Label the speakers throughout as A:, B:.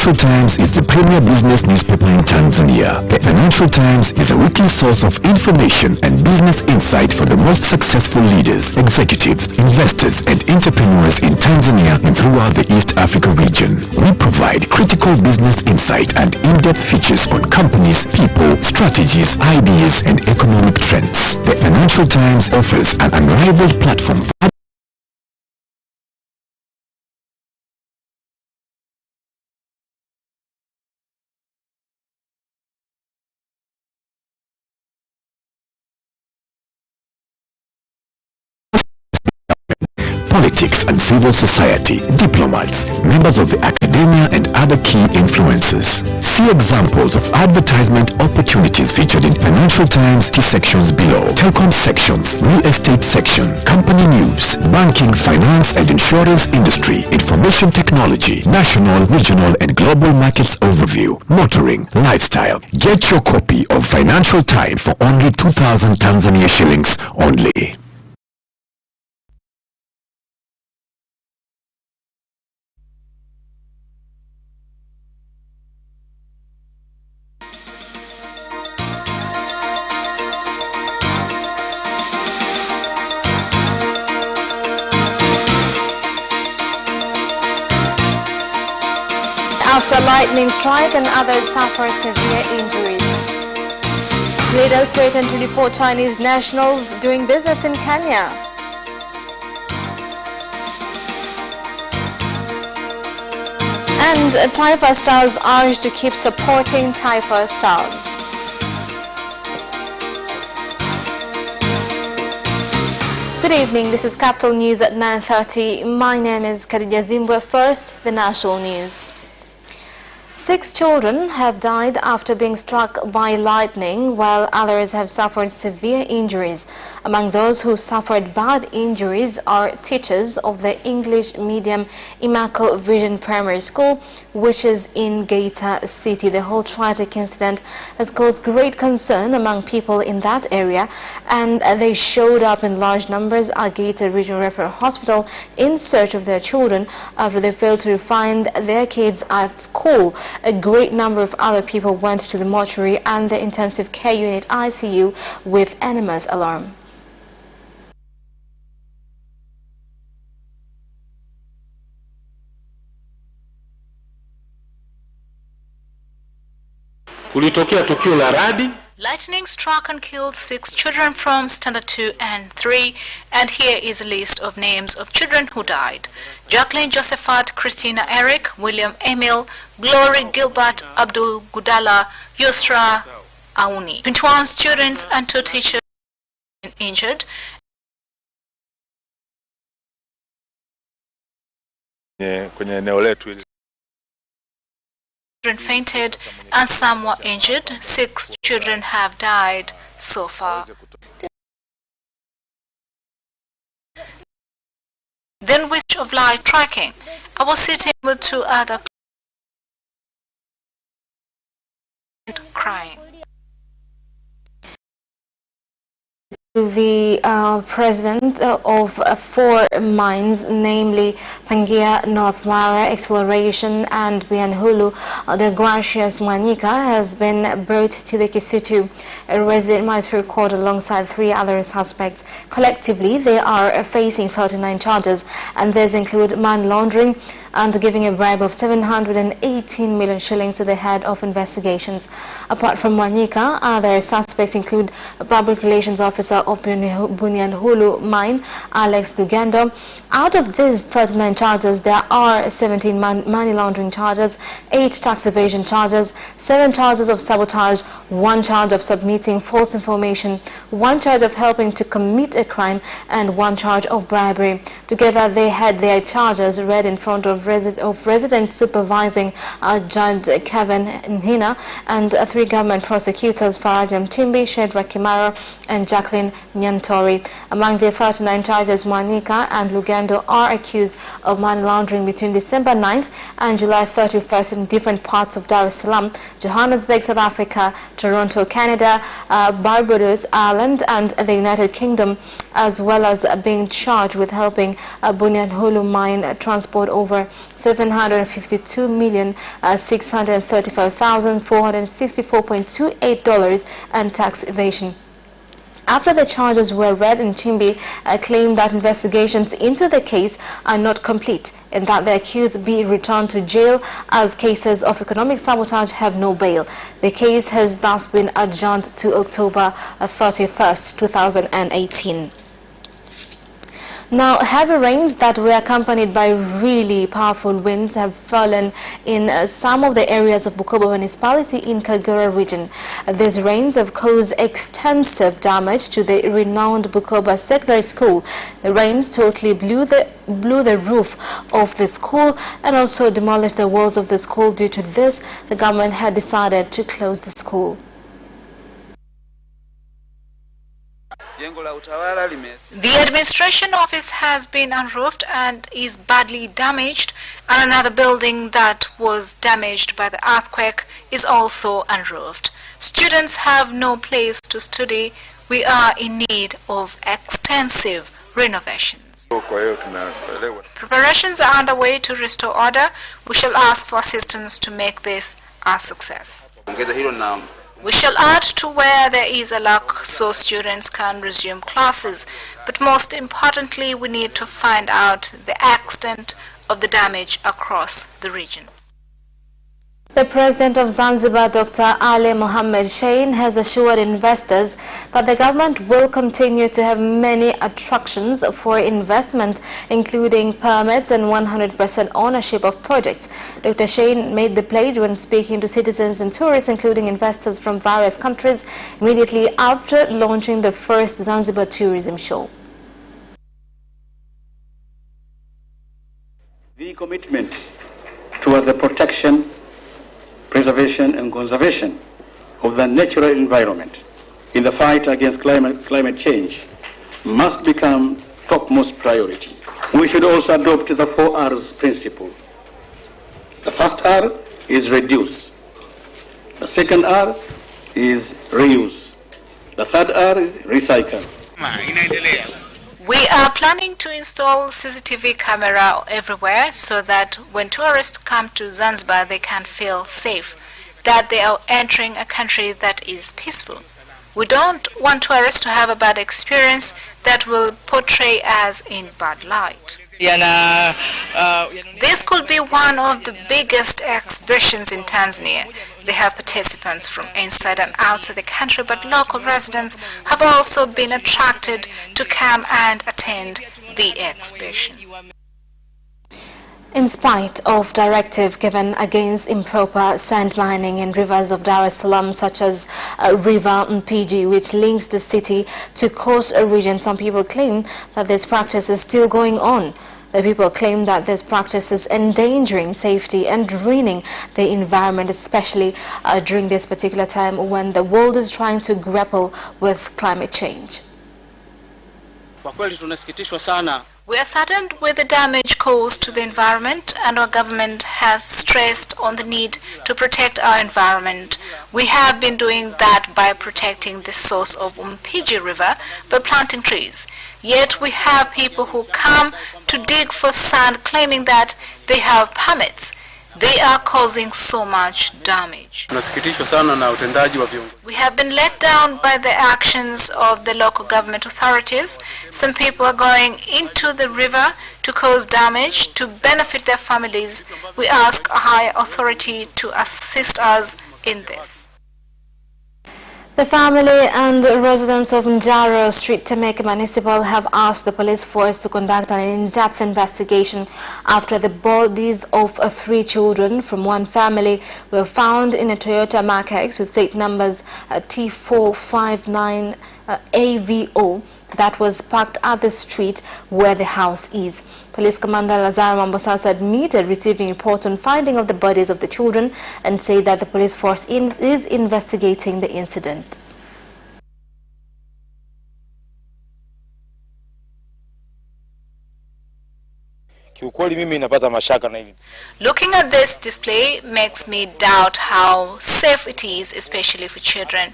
A: Financial Times is the premier business newspaper in Tanzania. The Financial Times is a weekly source of information and business insight for the most successful leaders, executives, investors, and entrepreneurs in Tanzania and throughout the East Africa region. We provide critical business insight and in-depth features on companies, people, strategies, ideas, and economic trends. The Financial Times offers an unrivaled platform for politics and civil society, diplomats, members of the academia, and other key influencers. See examples of advertisement opportunities featured in Financial Times key sections below. Telecom sections, real estate section, company news, banking, finance and insurance industry, information technology, national, regional and global markets overview, motoring, lifestyle. Get your copy of Financial Times for only 2,000 Tanzania shillings only.
B: After lightning strike and others suffer severe injuries. Leaders threaten to deport Chinese nationals doing business in Kenya. And Taifa Stars urged to keep supporting Taifa Stars. Good evening, this is Capital News at 9:30. My name is Khadija Zimbwe. First, the national news. 6 children have died after being struck by lightning, while others have suffered severe injuries. Among those who suffered bad injuries are teachers of the English medium Imako Vision Primary School, which is in Geita City. The whole tragic incident has caused great concern among people in that area, and they showed up in large numbers at Geita Regional Referral Hospital in search of their children after they failed to find their kids at school. A great number of other people went to the mortuary and the intensive care unit ICU with enormous alarm.
C: Kulitokea tukio la radi.
D: Lightning struck and killed 6 children from standard 2 and 3, and here is a list of names of children who died. Jacqueline Josephat, Christina Eric, William Emil, Glory Gilbert, Abdul Gudala, Yusra Auni. 21 students and 2 teachers injured.
C: Kwenye eneo letu
D: Children fainted and some were injured. 6 children have died so far. Then wish of live tracking. I was sitting with 2 other crying.
B: The president of 4 mines, namely Pangia, North Mara, Exploration and Bianhulu, the Gracious Mwanyika, has been brought to the Kisutu resident magistrate court alongside 3 other suspects. Collectively, they are facing 39 charges, and these include money laundering and giving a bribe of 718 million shillings to the head of investigations. Apart from Mwanyika, other suspects include a public relations officer of Bunyanhulu mine, Alex Lugendo. Out of these 39 charges, there are 17 money laundering charges, 8 tax evasion charges, 7 charges of sabotage, 1 charge of submitting false information, 1 charge of helping to commit a crime, and 1 charge of bribery. Together, they had their charges read in front of resident supervising Judge Kevin Nhina and 3 government prosecutors, Farajam Timbi, Shedra Kimara, and Jacqueline Nyantori. Among the 39 charges, Mwanyika and Lugendo are accused of money laundering between December 9th and July 31st in different parts of Dar es Salaam, Johannesburg, South Africa, Toronto, Canada, Barbados, Ireland, and the United Kingdom, as well as being charged with helping Bunyanhulu mine transport over for $752,635,464.28 and tax evasion. After the charges were read, Nchimbi claimed that investigations into the case are not complete and that the accused be returned to jail as cases of economic sabotage have no bail. The case has thus been adjourned to October 31st, 2018. Now, heavy rains that were accompanied by really powerful winds have fallen in some of the areas of Bukoba municipality in Kagera region. These rains have caused extensive damage to the renowned Bukoba Secondary School. The rains totally blew the roof of the school and also demolished the walls of the school. Due to this, the government had decided to close the school.
D: The administration office has been unroofed and is badly damaged, and another building that was damaged by the earthquake is also unroofed. Students have no place to study. We are in need of extensive renovations. Preparations are underway to restore order. We shall ask for assistance to make this a success. We shall add to where there is a lack so students can resume classes, but most importantly we need to find out the extent of the damage across the region.
B: The President of Zanzibar, Dr. Ali Mohammed Shein, has assured investors that the government will continue to have many attractions for investment, including permits and 100% ownership of projects. Dr. Shein made the pledge when speaking to citizens and tourists, including investors from various countries, immediately after launching the first Zanzibar tourism show.
E: The commitment towards the protection, preservation and conservation of the natural environment in the fight against climate change must become topmost priority. We should also adopt the 4 R's principle. The first R is reduce. The second R is reuse. The third R is recycle.
D: We are planning to install CCTV camera everywhere so that when tourists come to Zanzibar they can feel safe, that they are entering a country that is peaceful. We don't want tourists to have a bad experience that will portray us in bad light. This could be one of the biggest exhibitions in Tanzania. They have participants from inside and outside the country, but local residents have also been attracted to come and attend the exhibition.
B: In spite of directive given against improper sand mining in rivers of Dar es Salaam, such as River Mpiji, which links the city to coast region, some people claim that this practice is still going on. The people claim that this practice is endangering safety and ruining the environment, especially during this particular time when the world is trying to grapple with climate change.
D: We are saddened with the damage caused to the environment, and our government has stressed on the need to protect our environment. We have been doing that by protecting the source of Mpiji River by planting trees. Yet we have people who come to dig for sand claiming that they have permits. They are causing so much damage. We have been let down by the actions of the local government authorities. Some people are going into the river to cause damage to benefit their families. We ask a higher authority to assist us in this.
B: The family and residents of Njaro Street, Temeke Municipal, have asked the police force to conduct an in-depth investigation after the bodies of 3 children from one family were found in a Toyota Mark X with plate numbers T459 AVO that was parked at the street where the house is. Police Commander Lazaro Mambosasa admitted receiving reports on finding of the bodies of the children and said that the police force is investigating the incident.
D: Looking at this display makes me doubt how safe it is, especially for children.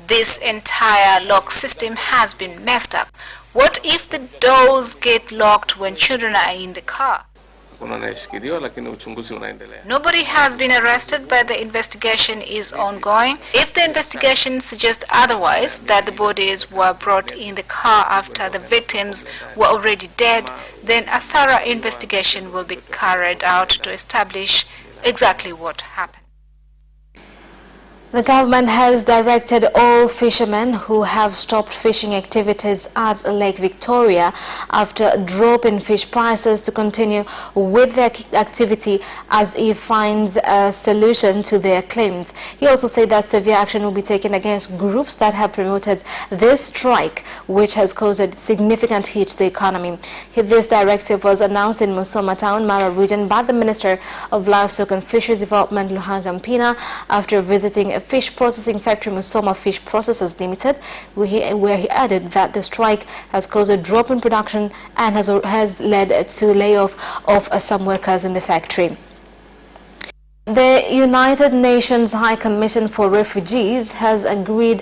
D: This entire lock system has been messed up. What if the doors get locked when children are in the car?
C: hakuna anayeshikiliwa, lakini uchunguzi unaendelea.
D: Nobody has been arrested, but the investigation is ongoing. If the investigation suggests otherwise, that the bodies were brought in the car after the victims were already dead, then a thorough investigation will be carried out to establish exactly what happened.
B: The government has directed all fishermen who have stopped fishing activities at Lake Victoria after a drop in fish prices to continue with their activity as he finds a solution to their claims. He also said that severe action will be taken against groups that have promoted this strike, which has caused a significant hit to the economy. This directive was announced in Musoma Town, Mara region, by the Minister of Livestock and Fisheries Development, Luhanga Mpina, after visiting a fish processing factory, Musoma Fish Processors Limited, where he added that the strike has caused a drop in production and has led to layoff of some workers in the factory. The United Nations High Commission for Refugees has agreed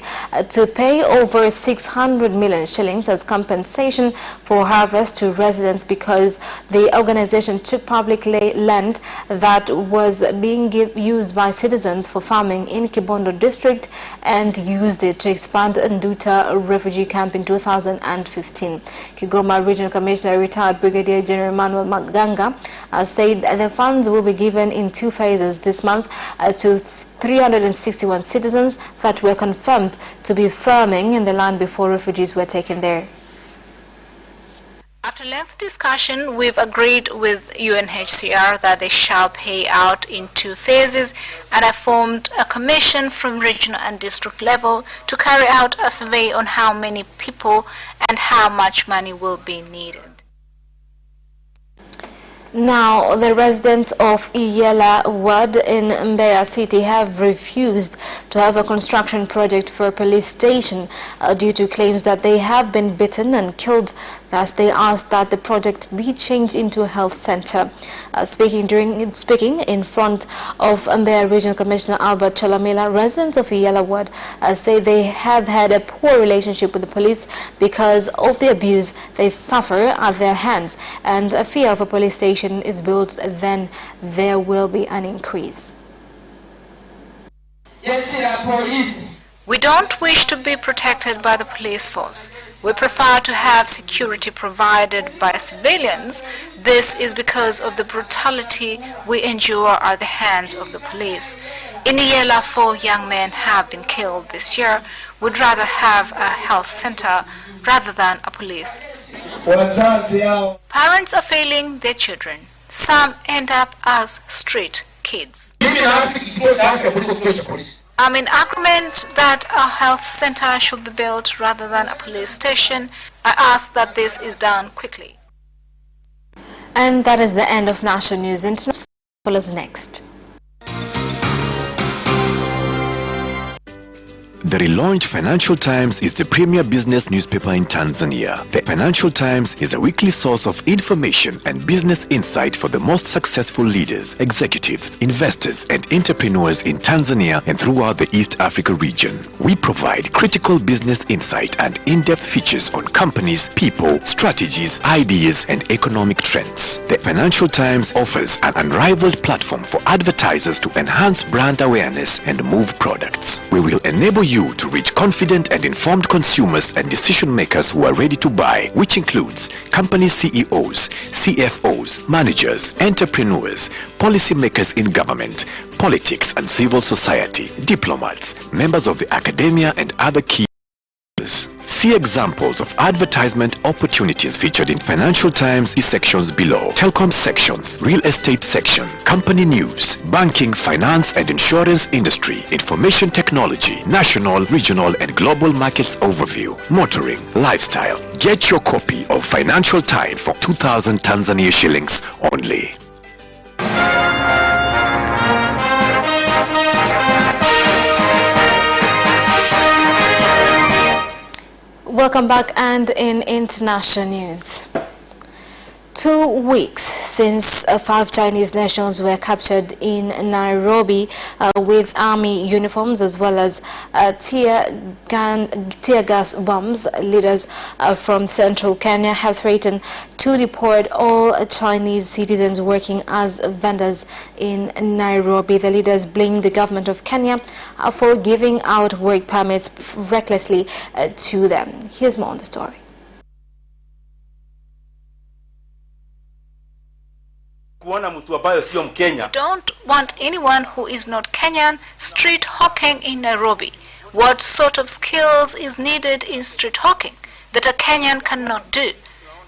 B: to pay over 600 million shillings as compensation for harvest to residents because the organization took public land that was being used by citizens for farming in Kibondo district and used it to expand Nduta refugee camp in 2015. Kigoma Regional Commissioner, retired Brigadier General Manuel Maganga, said the funds will be given in 2 phases this month to 361 citizens that were confirmed to be farming in the land before refugees were taken there.
D: After lengthy discussion, we've agreed with UNHCR that they shall pay out in 2 phases, and I formed a commission from regional and district level to carry out a survey on how many people and how much money will be needed.
B: Now, the residents of Iyela Ward in Mbeya City have refused to have a construction project for a police station due to claims that they have been bitten and killed. Thus, they asked that the project be changed into a health center. Speaking in front of Mbeya Regional Commissioner Albert Chalamila, residents of Iyela Ward say they have had a poor relationship with the police because of the abuse they suffer at their hands, and a fear of a police station is built, then there will be an increase.
D: We don't wish to be protected by the police force. We prefer to have security provided by civilians. This is because of the brutality we endure at the hands of the police. In Iyela, 4 young men have been killed this year. We'd rather have a health center rather than a police. Parents are failing their children. Some end up as street kids. I'm in agreement that a health center should be built rather than a police station. I ask that this is done quickly.
B: And that is the end of National News. International follows next.
A: The relaunched Financial Times is the premier business newspaper in Tanzania. The Financial Times is a weekly source of information and business insight for the most successful leaders, executives, investors, and entrepreneurs in Tanzania and throughout the East Africa region. We provide critical business insight and in-depth features on companies, people, strategies, ideas, and economic trends. The Financial Times offers an unrivaled platform for advertisers to enhance brand awareness and move products. We will enable you to reach confident and informed consumers and decision makers who are ready to buy, which includes company CEOs, CFOs, managers, entrepreneurs, policymakers in government, politics and civil society, diplomats, members of the academia, and other key. See examples of advertisement opportunities featured in Financial Times sections below. Telecom sections, real estate section, company news, banking, finance and insurance industry, information technology, national, regional and global markets overview, motoring, lifestyle. Get your copy of Financial Times for 2,000 Tanzania shillings only. Welcome back, and in international news.
B: 2 weeks since 5 Chinese nationals were captured in Nairobi with army uniforms as well as tear gas bombs, leaders from central Kenya have threatened to deport all Chinese citizens working as vendors in Nairobi. The leaders blame the government of Kenya for giving out work permits recklessly to them. Here's more on the story.
D: Don't want anyone who is not Kenyan street hawking in Nairobi. What sort of skills is needed in street hawking that a Kenyan cannot do?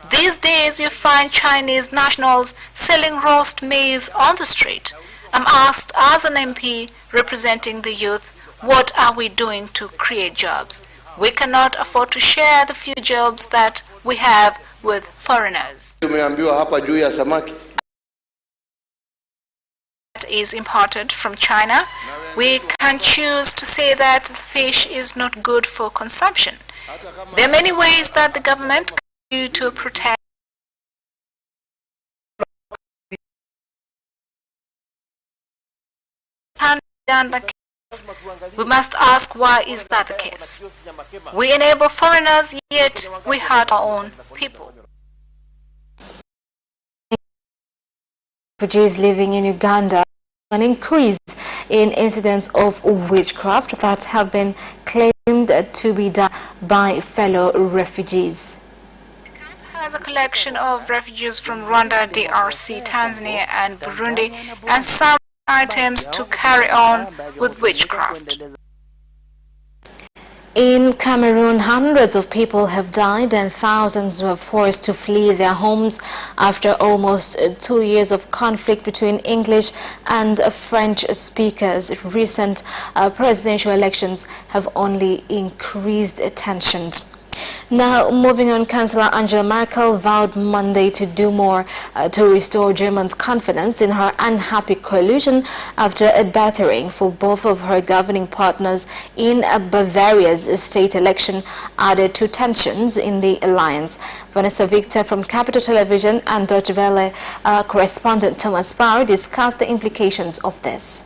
D: These days you find Chinese nationals selling roast maize on the street. I'm asked as an MP representing the youth, what are we doing to create jobs? We cannot afford to share the few jobs that we have with foreigners. Is imported from China, we can choose to say that fish is not good for consumption. There are many ways that the government can do to protect we must ask, why is that the case? We enable foreigners, yet we hurt our own people.
B: Refugees living in Uganda, an increase in incidents of witchcraft that have been claimed to be done by fellow refugees.
D: The camp has a collection of refugees from Rwanda, DRC, Tanzania and Burundi, and some items to carry on with witchcraft.
B: In Cameroon, hundreds of people have died and thousands were forced to flee their homes after almost 2 years of conflict between English and French speakers. Recent presidential elections have only increased tensions. Now, moving on, Chancellor Angela Merkel vowed Monday to do more to restore Germany's confidence in her unhappy coalition after a battering for both of her governing partners in Bavaria's state election added to tensions in the alliance. Vanessa Victor from Capital Television and Deutsche Welle correspondent Thomas Bauer discussed the implications of this.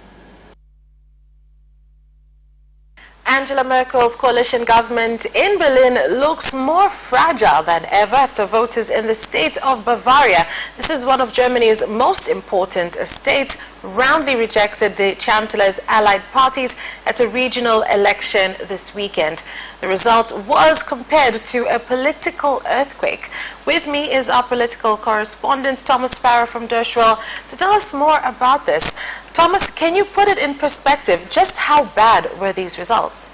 F: Angela Merkel's coalition government in Berlin looks more fragile than ever after voters in the state of Bavaria, this is one of Germany's most important states, roundly rejected the Chancellor's allied parties at a regional election this weekend. The result was compared to a political earthquake. With me is our political correspondent Thomas Farrer from Deutsche Welle to tell us more about this. Thomas, can you put it in perspective? Just how bad were these results?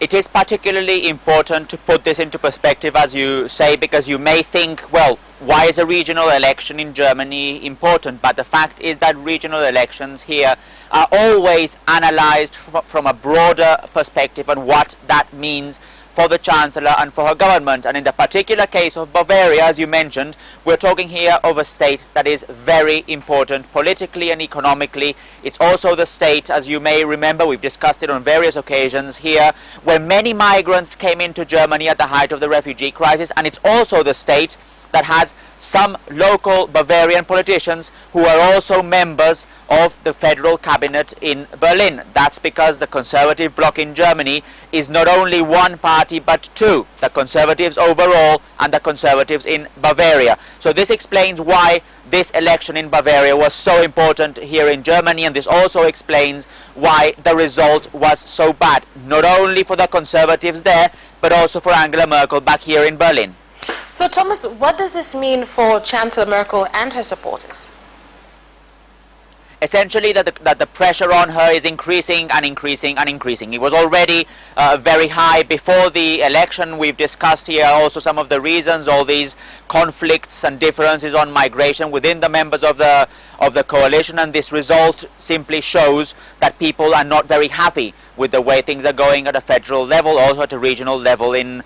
G: It is particularly important to put this into perspective, as you say, because you may think, well, why is a regional election in Germany important? But the fact is that regional elections here are always analyzed from a broader perspective on what that means for the Chancellor and for her government. And in the particular case of Bavaria, as you mentioned, we're talking here of a state that is very important politically and economically. It's also the state, as you may remember, we've discussed it on various occasions here, where many migrants came into Germany at the height of the refugee crisis, and it's also the state that has some local Bavarian politicians who are also members of the federal cabinet in Berlin. That's because the conservative bloc in Germany is not only one party but two, the conservatives overall and the conservatives in Bavaria. So this explains why this election in Bavaria was so important here in Germany, and this also explains why the result was so bad, not only for the conservatives there but also for Angela Merkel back here in Berlin.
F: So, Thomas, what does this mean for Chancellor Merkel and her supporters?
G: Essentially, that the pressure on her is increasing and increasing and increasing. It was already very high before the election. We've discussed here also some of the reasons, all these conflicts and differences on migration within the members of the coalition, and this result simply shows that people are not very happy with the way things are going at a federal level, also at a regional level in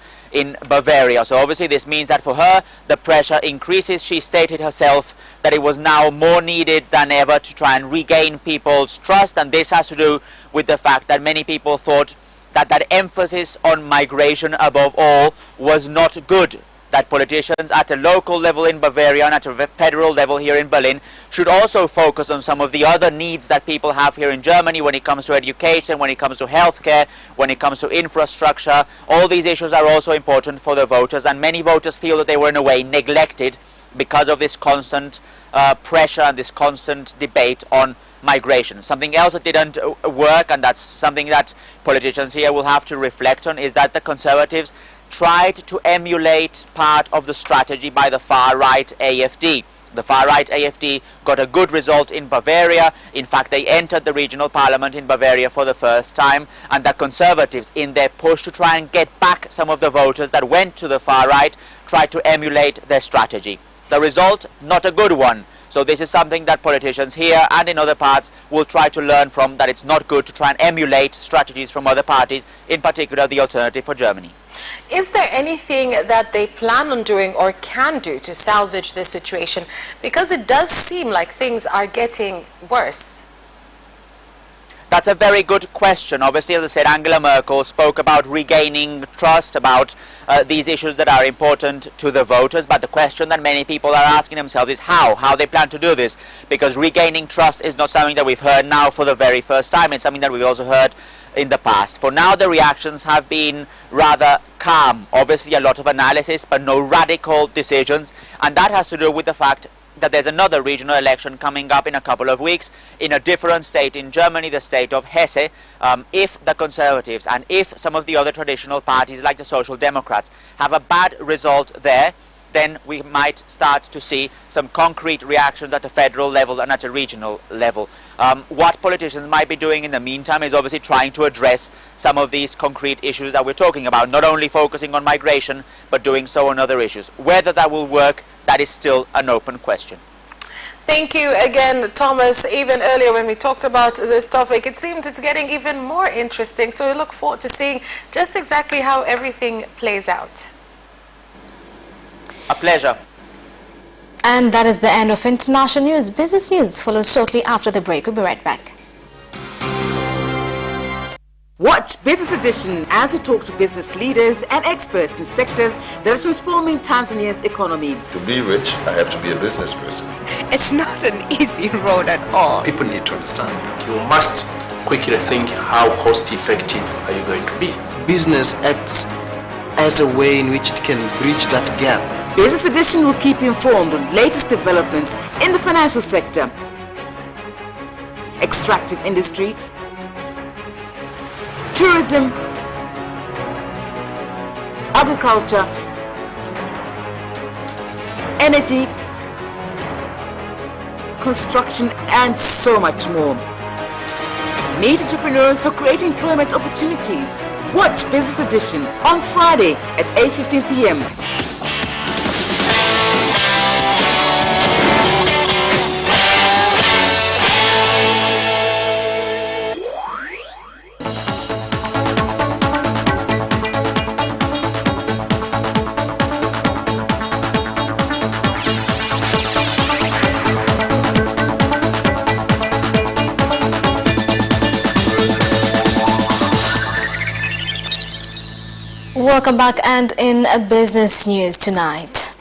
G: Bavaria. So obviously this means that for her the pressure increases. She stated herself that it was now more needed than ever to try and regain people's trust, and this has to do with the fact that many people thought that that emphasis on migration above all was not good that politicians at a local level in Bavaria and at a federal level here in Berlin should also focus on some of the other needs that people have here in Germany when it comes to education, when it comes to healthcare, when it comes to infrastructure. All these issues are also important for the voters, and many voters feel that they were in a way neglected because of this constant pressure and this constant debate on migration. Something else that didn't work, and that's something that politicians here will have to reflect on, is that the Conservatives tried to emulate part of the strategy by the far-right AfD. The far-right AfD got a good result in Bavaria. In fact, they entered the regional parliament in Bavaria for the first time, and the Conservatives, in their push to try and get back some of the voters that went to the far-right, tried to emulate their strategy. The result, not a good one. So this is something that politicians here and in other parts will try to learn from, that it's not good to try and emulate strategies from other parties, in particular the Alternative for Germany.
F: Is there anything that they plan on doing or can do to salvage this situation? Because it does seem like things are getting worse.
G: That's a very good question. Obviously, as I said, Angela Merkel spoke about regaining trust, about these issues that are important to the voters. But the question that many people are asking themselves is how they plan to do this. Because regaining trust is not something that we've heard now for the very first time. It's something that we've also heard in the past. For now, the reactions have been rather calm. Obviously, a lot of analysis, but no radical decisions. And that has to do with the fact that there's another regional election coming up in a couple of weeks in a different state in Germany, the state of Hesse. If the Conservatives and if some of the other traditional parties like the Social Democrats have a bad result there, then we might start to see some concrete reactions at a federal level and at a regional level. What politicians might be doing in the meantime is obviously trying to address some of these concrete issues that we're talking about, not only focusing on migration, but doing so on other issues. Whether that will work, that is still an open question.
F: Thank you again, Thomas. Even earlier when we talked about this topic, it seems it's getting even more interesting. So we look forward to seeing just exactly how everything plays out.
G: A pleasure.
B: And that is the end of International News. Business News follows shortly after the break. We'll be right back.
H: Watch Business Edition as we talk to business leaders and experts in sectors that are transforming Tanzania's economy.
I: To be rich, I have to be a business person.
J: It's not an easy road at all.
K: People need to understand. You must quickly think, how cost effective are you going to be?
L: Business acts as a way in which it can bridge that gap.
H: Business Edition will keep you informed on latest developments in the financial sector, extractive industry, tourism, agriculture, energy, construction, and so much more. Meet entrepreneurs who create employment opportunities. Watch Business Edition on Friday at 8:15 p.m.
B: Welcome back, and in business news tonight,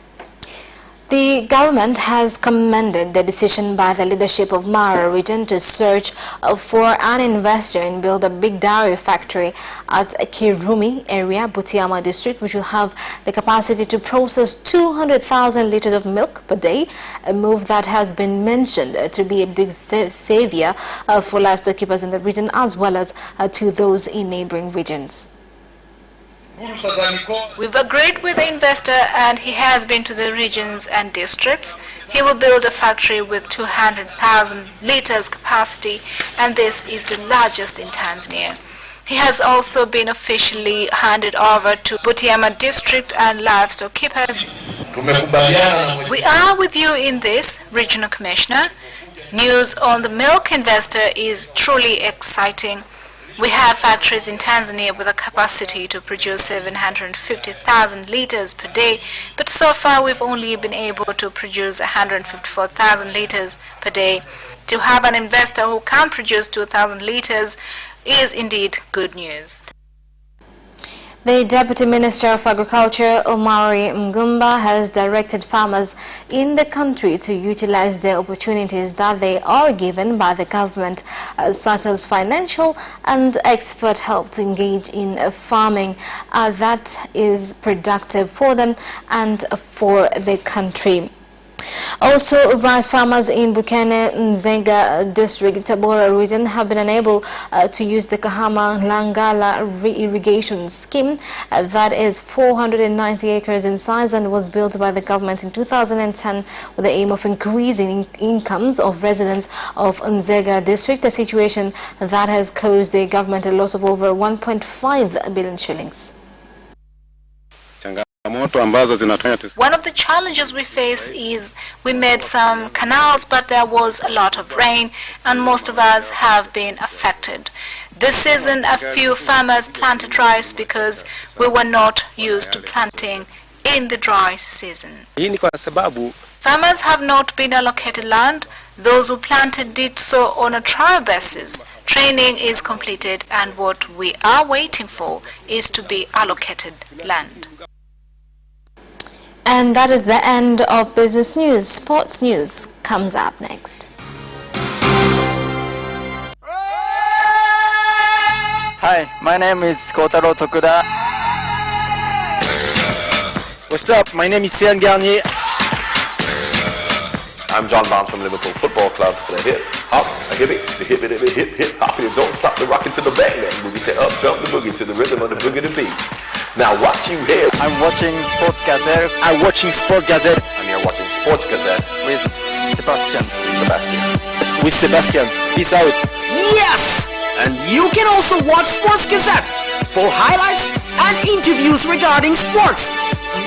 B: the government has commended the decision by the leadership of Mara region to search for an investor and build a big dairy factory at Kirumi area, Butiama district, which will have the capacity to process 200,000 liters of milk per day, a move that has been mentioned to be a big savior for livestock keepers in the region as well as to those in neighboring regions.
D: We've agreed with the investor and he has been to the regions and districts. He will build a factory with 200,000 liters capacity, and this is the largest in Tanzania. He has also been officially handed over to Butiama district and livestock keepers. We are with you in this, Regional Commissioner. News on the milk investor is truly exciting. We have factories in Tanzania with a capacity to produce 750,000 liters per day, but so far we've only been able to produce 154,000 liters per day. To have an investor who can produce 2,000 liters is indeed good news.
B: The Deputy Minister of Agriculture, Omari Mgumba, has directed farmers in the country to utilize the opportunities that they are given by the government, such as financial and expert help to engage in farming that is productive for them and for the country. Also, rice farmers in Bukene Nzenga district, Tabora region, have been unable to use the Kahama Langala irrigation scheme that is 490 acres in size and was built by the government in 2010 with the aim of increasing incomes of residents of Nzenga district, a situation that has caused the government a loss of over 1.5 billion shillings.
D: One of the challenges we face is we made some canals, but there was a lot of rain and most of us have been affected. This season a few farmers planted rice because we were not used to planting in the dry season. Farmers have not been allocated land. Those who planted did so on a trial basis. Training is completed and what we are waiting for is to be allocated land.
B: And that is the end of business news. Sports news comes up next.
M: Hi, my name is Kotaro Tokuda. What's up? My name is Sean Garnier.
I: I'm John Barnes from Liverpool Football Club. The hip, hop, a hip it, the hip it, hip, hip, hop it. Don't stop the rockin' to the bang, bang. Boogie say up, jump the boogie to the rhythm of the boogie to beat. Now what you hear?
M: I'm watching Sports Gazette. I'm watching Sport Gazette.
I: And you're watching Sports Gazette
M: with Sebastian.
I: With Sebastian.
M: Peace out.
N: Yes! And you can also watch Sports Gazette for highlights and interviews regarding sports.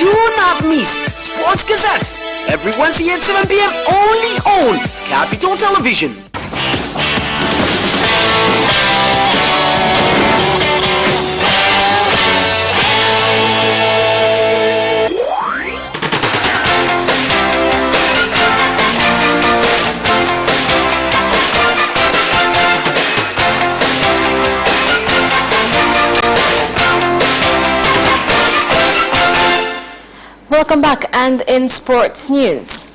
N: Do not miss Sports Gazette every Wednesday at 7 p.m. only on Capital Television.
B: Welcome back, and in sports news,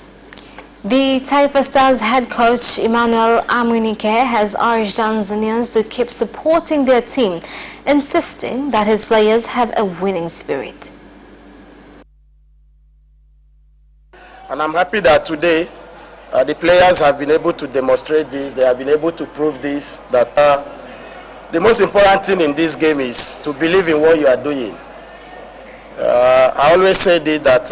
B: the Taifa Stars head coach Emmanuel Amunike has urged Tanzanians to keep supporting their team, insisting that his players have a winning spirit.
O: And I'm happy that today the players have been able to demonstrate this, they have been able to prove this, that the most important thing in this game is to believe in what you are doing. I always say that